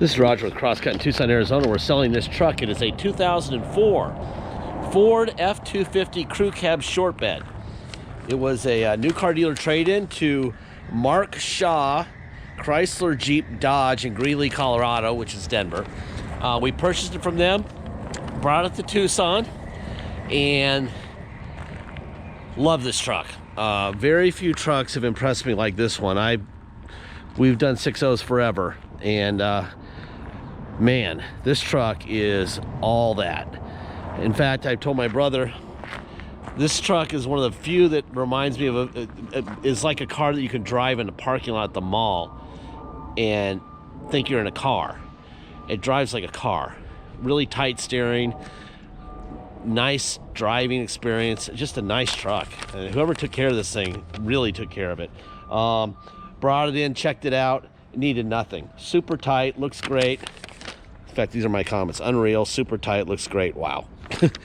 This is Roger with Crosscut in Tucson, Arizona. We're selling this truck. It is a 2004 Ford F250 Crew Cab Short Bed. It was a new car dealer trade-in to Mark Shaw Chrysler Jeep Dodge in Greeley, Colorado, which is Denver. We purchased it from them, brought it to Tucson, and love this truck. Very few trucks have impressed me like this one. We've done 6.0s forever, and man, this truck is all that. In fact, I told my brother, this truck is one of the few that reminds me of is like a car that you can drive in a parking lot at the mall and think you're in a car. It drives like a car. Really tight steering, nice driving experience, just a nice truck. And whoever took care of this thing really took care of it. Brought it in, checked it out, needed nothing. Super tight, looks great. In fact, these are my comments. Unreal, super tight, looks great. Wow. We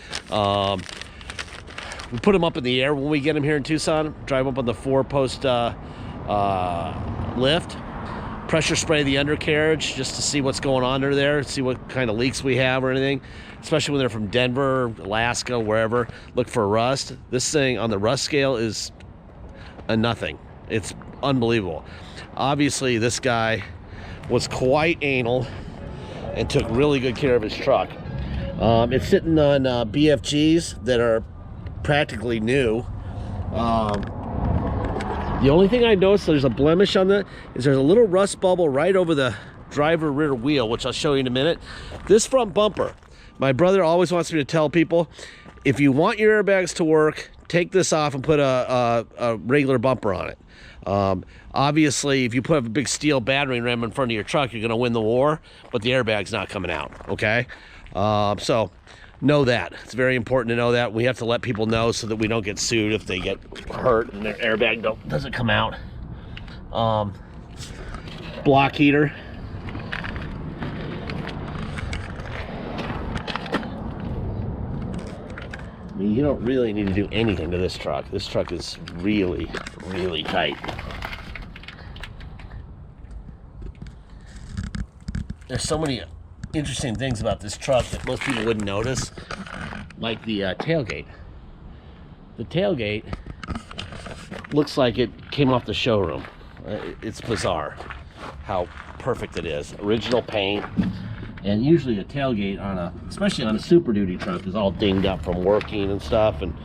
put them up in the air when we get them here in Tucson. Drive up on the 4-post lift. Pressure spray the undercarriage just to see what's going on under there, see what kind of leaks we have or anything. Especially when they're from Denver, Alaska, wherever. Look for rust. This thing on the rust scale is a nothing. It's unbelievable. Obviously, this guy was quite anal and took really good care of his truck. It's sitting on BFGs that are practically new. The only thing I noticed, there's a blemish on that, is there's a little rust bubble right over the driver rear wheel, which I'll show you in a minute. This front bumper, my brother always wants me to tell people, if you want your airbags to work, take this off and put a regular bumper on it. Obviously, if you put a big steel battering ram in front of your truck, you're gonna win the war, but the airbag's not coming out, okay? So know that. It's very important to know that. We have to let people know so that we don't get sued if they get hurt and their airbag doesn't come out. Block heater. I mean, you don't really need to do anything to this truck. This truck is really, really tight. There's so many interesting things about this truck that most people wouldn't notice, like the tailgate. The tailgate looks like it came off the showroom. It's bizarre how perfect it is. Original paint. And usually a tailgate especially on a Super Duty truck, is all dinged up from working and stuff. And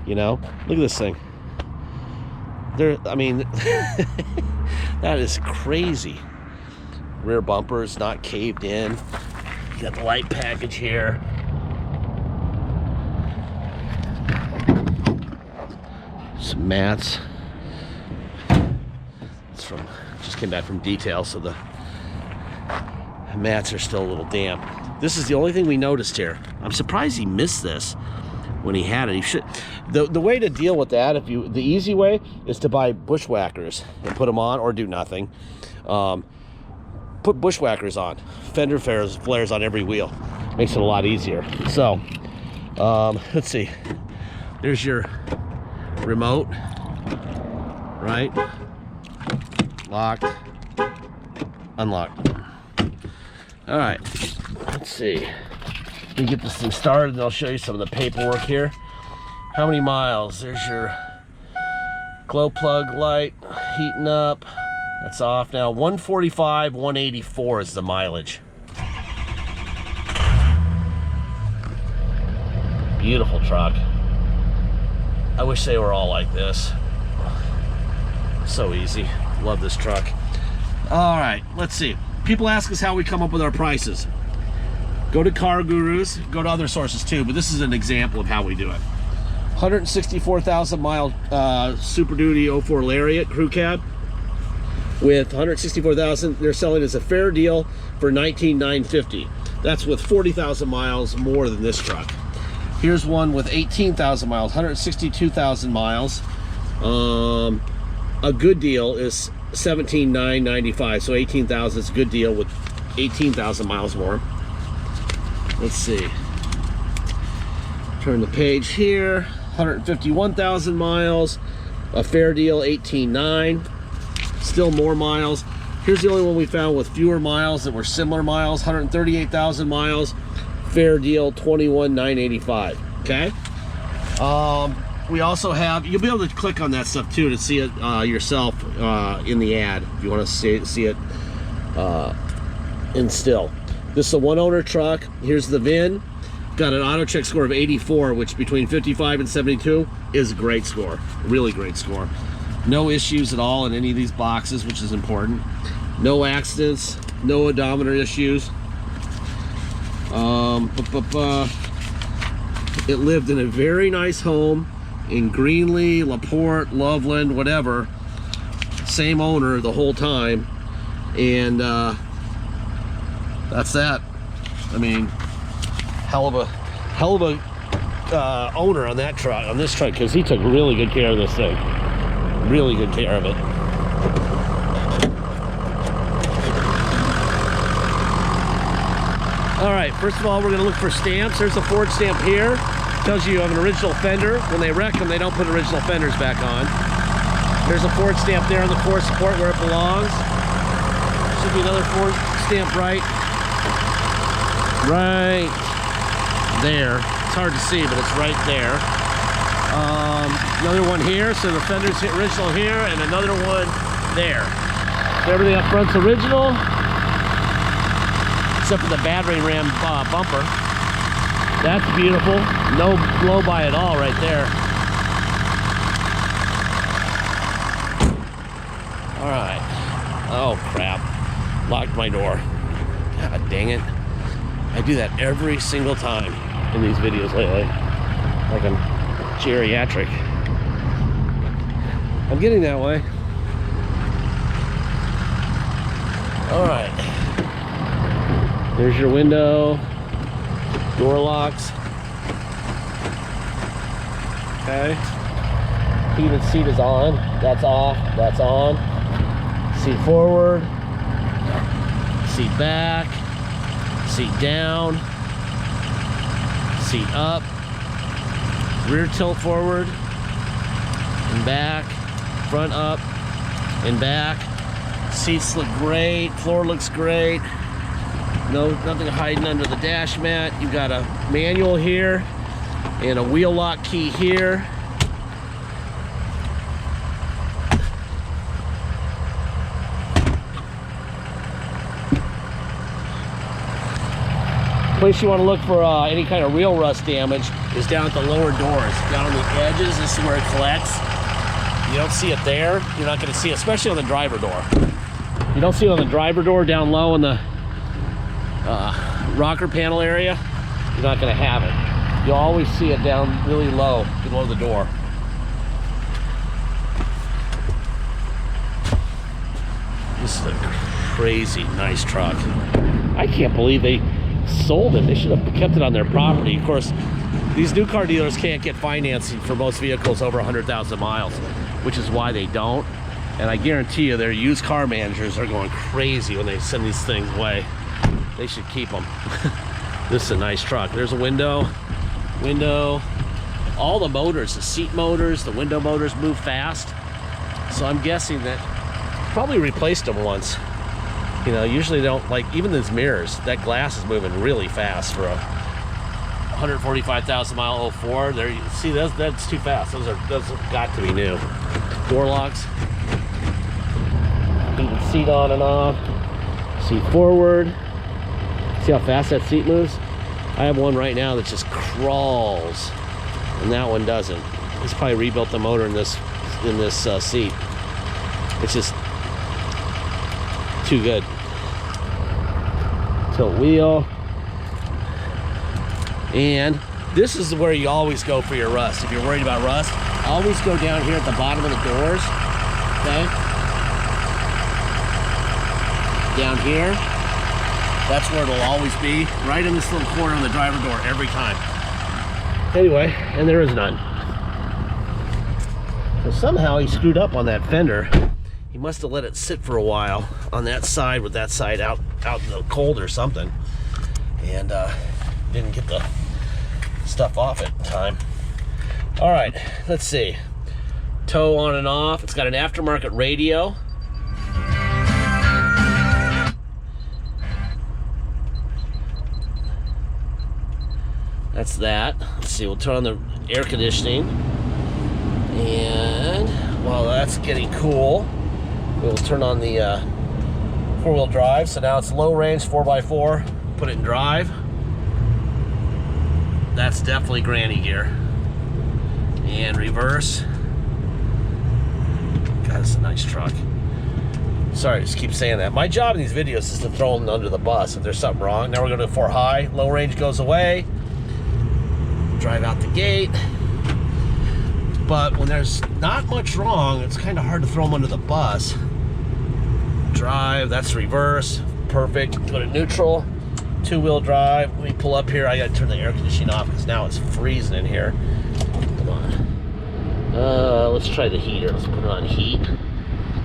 you know, look at this thing. I mean, that is crazy. Rear bumper is not caved in. You got the light package here. Some mats. It's just came back from detail, so the mats are still a little damp. This is the only thing we noticed here. I'm surprised he missed this when he had it. He should. The way to deal with that, the easy way is to buy bushwhackers and put them on, or do nothing. Put bushwhackers on. Fender flares on every wheel. Makes it a lot easier. So, let's see. There's your remote, right? Locked, unlocked. All right, let's see. Let me get this thing started and I'll show you some of the paperwork here. How many miles? There's your glow plug light heating up. That's off now. 145, 184 is the mileage. Beautiful truck. I wish they were all like this. So easy. Love this truck. All right, let's see. People ask us how we come up with our prices. Go to Car Gurus, go to other sources too, but this is an example of how we do it. 164,000 mile Super Duty 04 Lariat Crew Cab with 164,000. They're selling as a fair deal for $19,950. That's with 40,000 miles more than this truck. Here's one with 18,000 miles, 162,000 miles. A good deal is $17,995, so 18,000 is a good deal with 18,000 miles more. Let's see. Turn the page here. 151,000 miles. A fair deal, 18,900. Still more miles. Here's the only one we found with fewer miles that were similar miles, 138,000 miles. Fair deal, $21,985. Okay. We also have, you'll be able to click on that stuff too to see it yourself in the ad if you want to see it in still. This is a one owner truck. Here's the VIN. Got an auto check score of 84, which between 55 and 72 is a great score. Really great score. No issues at all in any of these boxes, which is important. No accidents, no odometer issues. It lived in a very nice home in Greenlee, LaPorte, Loveland, whatever. Same owner the whole time. And that's that. I mean, hell of a owner on that truck, on this truck, because he took really good care of this thing. Really good care of it. All right, first of all, we're gonna look for stamps. There's a Ford stamp here. Tells you have an original fender. When they wreck them, they don't put original fenders back on. There's a Ford stamp there on the core support where it belongs. Should be another Ford stamp right there. It's hard to see, but it's right there. Another one here, so the fender's original here, and another one there. So everything up front's original, except for the battering ram bumper. That's beautiful. No blow by at all right there. All right. Oh crap. Locked my door. God dang it. I do that every single time in these videos lately. Like I'm geriatric. I'm getting that way. All right. There's your window. Door locks. Okay. Heated seat is on. That's off. That's on. Seat forward. Seat back. Seat down. Seat up. Rear tilt forward and back. Front up and back. Seats look great. Floor looks great. No, nothing hiding under the dash mat. You've got a manual here and a wheel lock key here. Place you want to look for any kind of wheel rust damage is down at the lower doors. Down on the edges, this is where it collects. You don't see it there. You're not going to see it, especially on the driver door. You don't see it on the driver door down low in the rocker panel area. You're not going to have it. You'll always see it down really low below the door. This is a crazy nice truck. I can't believe they sold it. They should have kept it on their property. Of course, these new car dealers can't get financing for most vehicles over 100,000 miles, which is why they don't. And I guarantee you their used car managers are going crazy when they send these things away. They should keep them. This is a nice truck. There's a window. All the motors, the seat motors, the window motors move fast. So I'm guessing that probably replaced them once. You know, usually they don't, like even these mirrors, that glass is moving really fast for a 145,000 mile 04. There, you see, that's too fast. Those have got to be new. Door locks. Heated seat on and off. Seat forward. See how fast that seat moves? I have one right now that just crawls, and that one doesn't. He's probably rebuilt the motor in this seat. It's just too good. Tilt wheel. And this is where you always go for your rust. If you're worried about rust, always go down here at the bottom of the doors. Okay? Down here. That's where it'll always be. Right in this little corner on the driver door every time. Anyway, and there is none. So somehow he screwed up on that fender. He must have let it sit for a while on that side with that side out in the cold or something. And didn't get the stuff off it in time. All right, let's see. Tow on and off. It's got an aftermarket radio. That's that. Let's see, we'll turn on the air conditioning. And while that's getting cool, we'll turn on the four-wheel drive. So now it's low range 4x4. Put it in drive. That's definitely granny gear. And reverse. God, it's a nice truck. Sorry, I just keep saying that. My job in these videos is to throw them under the bus if there's something wrong. Now we're going to 4 high. Low range goes away. Drive out the gate. But when there's not much wrong, it's kind of hard to throw them under the bus. Drive, that's reverse. Perfect. Go to neutral. 2-wheel drive. Let me pull up here. I got to turn the air conditioning off because now it's freezing in here. Come on. Let's try the heater. Let's put it on heat.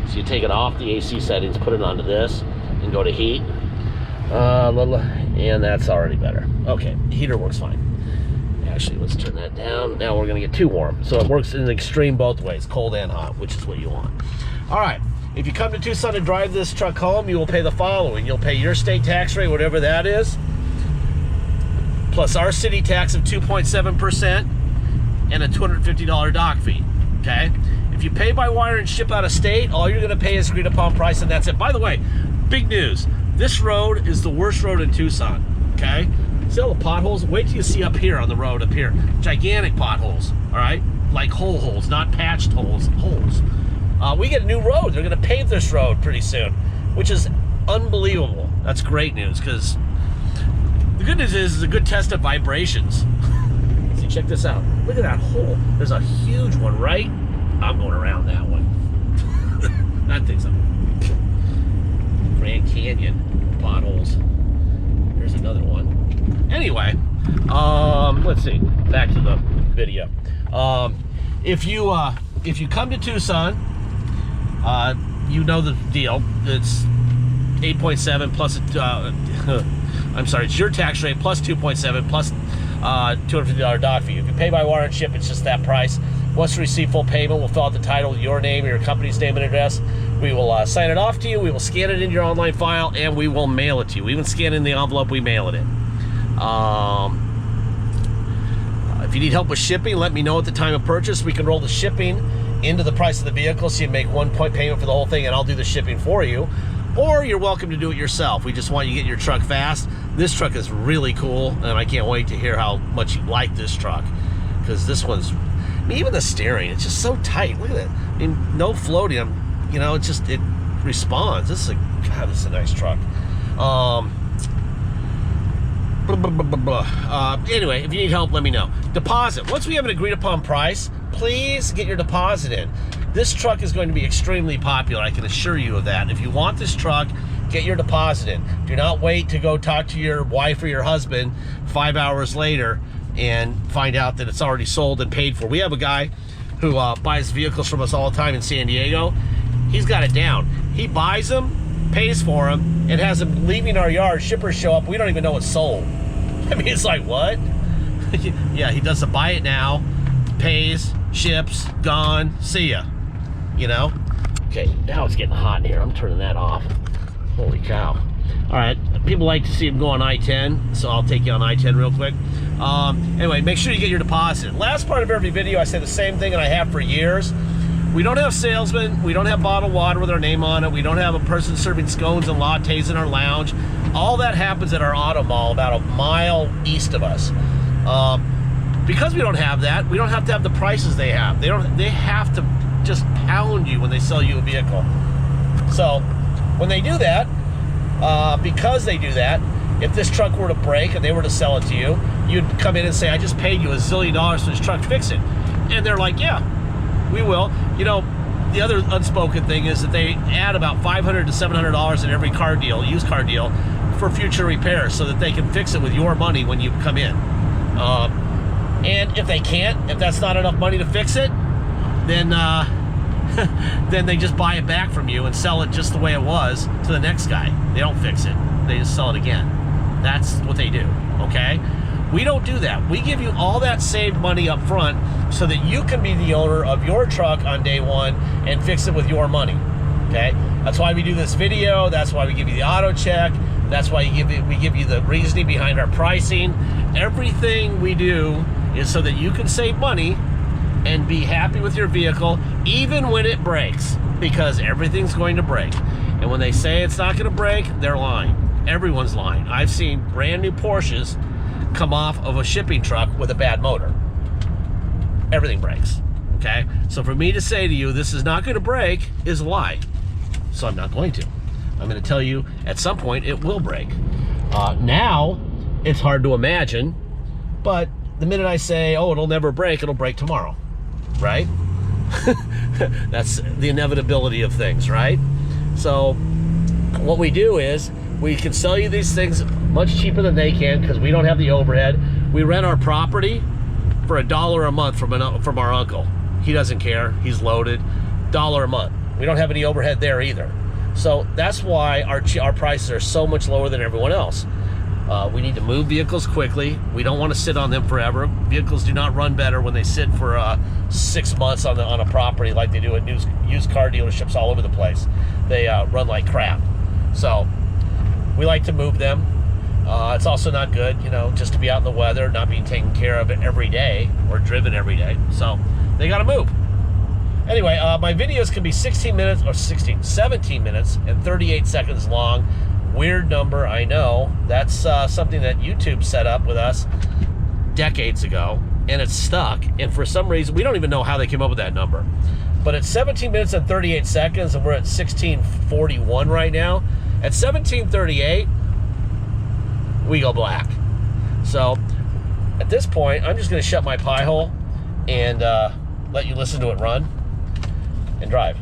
So you take it off the AC settings, put it onto this, and go to heat. And that's already better. Okay, heater works fine. Actually, let's turn that down. Now we're going to get too warm. So it works in the extreme both ways, cold and hot, which is what you want. All right, if you come to Tucson to drive this truck home, you will pay the following. You'll pay your state tax rate, whatever that is, plus our city tax of 2.7% and a $250 dock fee, okay? If you pay by wire and ship out of state, all you're gonna pay is agreed upon price, and that's it. By the way, big news. This road is the worst road in Tucson, okay? See all the potholes? Wait till you see up here on the road up here. Gigantic potholes, all right? Like holes, not patched holes, holes. We get a new road. They're gonna pave this road pretty soon, which is unbelievable. That's great news, because the good news is it's a good test of vibrations. See, check this out. Look at that hole. There's a huge one, right? I'm going around that one. That thing's a Grand Canyon potholes. There's another one. Anyway, let's see. Back to the video. If you come to Tucson, you know the deal. It's 8.7 plus I'm sorry, it's your tax rate plus 2.7 plus $250 dock fee. If you pay by wire and ship, it's just that price. Once you receive full payment, we'll fill out the title with your name, your company's name and address. We will sign it off to you. We will scan it into your online file, and we will mail it to you. We even scan in the envelope, we mail it in. If you need help with shipping, let me know at the time of purchase. We can roll the shipping into the price of the vehicle, so you make one point payment for the whole thing, and I'll do the shipping for you. Or you're welcome to do it yourself. We just want you to get your truck fast. This truck is really cool, and I can't wait to hear how much you like this truck, because this one's, I mean, even the steering, it's just so tight. Look at that. I mean, no floating. You know, it responds. This is a nice truck. Anyway, if you need help, let me know. Deposit. Once we have an agreed upon price, please get your deposit in. This truck is going to be extremely popular. I can assure you of that. If you want this truck, get your deposit in. Do not wait to go talk to your wife or your husband 5 hours later and find out that it's already sold and paid for. We have a guy who buys vehicles from us all the time in San Diego. He's got it down. He buys them, pays for them, and has them leaving our yard. Shippers show up. We don't even know it's sold. I mean, it's like, what? Yeah, he does the buy it now, pays, ships, gone, see ya. You know? Okay, now it's getting hot in here. I'm turning that off. Holy cow. All right, people like to see him go on I-10, so I'll take you on I-10 real quick. Anyway, make sure you get your deposit. Last part of every video, I say the same thing, and I have for years. We don't have salesmen. We don't have bottled water with our name on it. We don't have a person serving scones and lattes in our lounge. All that happens at our auto mall about a mile east of us. Because we don't have that, we don't have to have the prices they have. They have to just pound you when they sell you a vehicle. So when they do that, because they do that, if this truck were to break and they were to sell it to you, you'd come in and say, I just paid you $1 zillion for this truck, fix it. And they're like, yeah, we will. You know, the other unspoken thing is that they add about $500 to $700 in every car deal, used car deal, for future repairs so that they can fix it with your money when you come in. And if they can't, if that's not enough money to fix it, then then they just buy it back from you and sell it just the way it was to the next guy. They don't fix it. They just sell it again. That's what they do, okay? We don't do that. We give you all that saved money up front so that you can be the owner of your truck on day one and fix it with your money, okay? That's why we do this video. That's why we give you the auto check. That's why we give you the reasoning behind our pricing. Everything we do is so that you can save money and be happy with your vehicle, even when it breaks, because everything's going to break. And when they say it's not going to break, they're lying. Everyone's lying. I've seen brand new Porsches come off of a shipping truck with a bad motor. Everything breaks, okay? So for me to say to you, this is not going to break, is a lie. So I'm not going to. I'm going to tell you at some point it will break. Now, it's hard to imagine, but the minute I say, oh, it'll never break, it'll break tomorrow, right? That's the inevitability of things, right? So what we do is we can sell you these things much cheaper than they can because we don't have the overhead. We rent our property for $1 a month from our uncle. He doesn't care. He's loaded. $1 a month. We don't have any overhead there either. So that's why our prices are so much lower than everyone else. We need to move vehicles quickly. We don't want to sit on them forever. Vehicles do not run better when they sit for 6 months on a property like they do at used car dealerships all over the place. They run like crap. So we like to move them. It's also not good, just to be out in the weather, not being taken care of every day or driven every day. So they got to move. Anyway, my videos can be 17 minutes and 38 seconds long. Weird number, I know. That's something that YouTube set up with us decades ago, and it's stuck. And for some reason, we don't even know how they came up with that number. But it's 17 minutes and 38 seconds, and we're at 16:41 right now. At 17:38, we go black. So at this point, I'm just going to shut my pie hole and let you listen to it run and drive.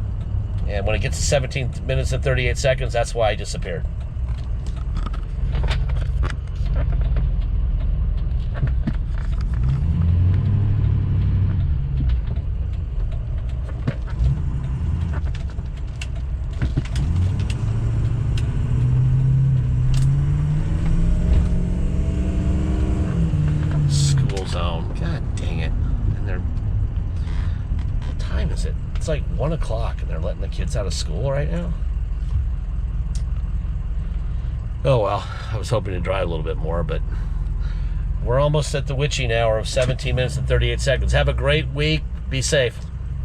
And when it gets to 17 minutes and 38 seconds, that's why I disappeared. God dang it. And what time is it? It's like 1 o'clock and they're letting the kids out of school right now. Oh well, I was hoping to drive a little bit more, but we're almost at the witching hour of 17 minutes and 38 seconds. Have a great week. Be safe.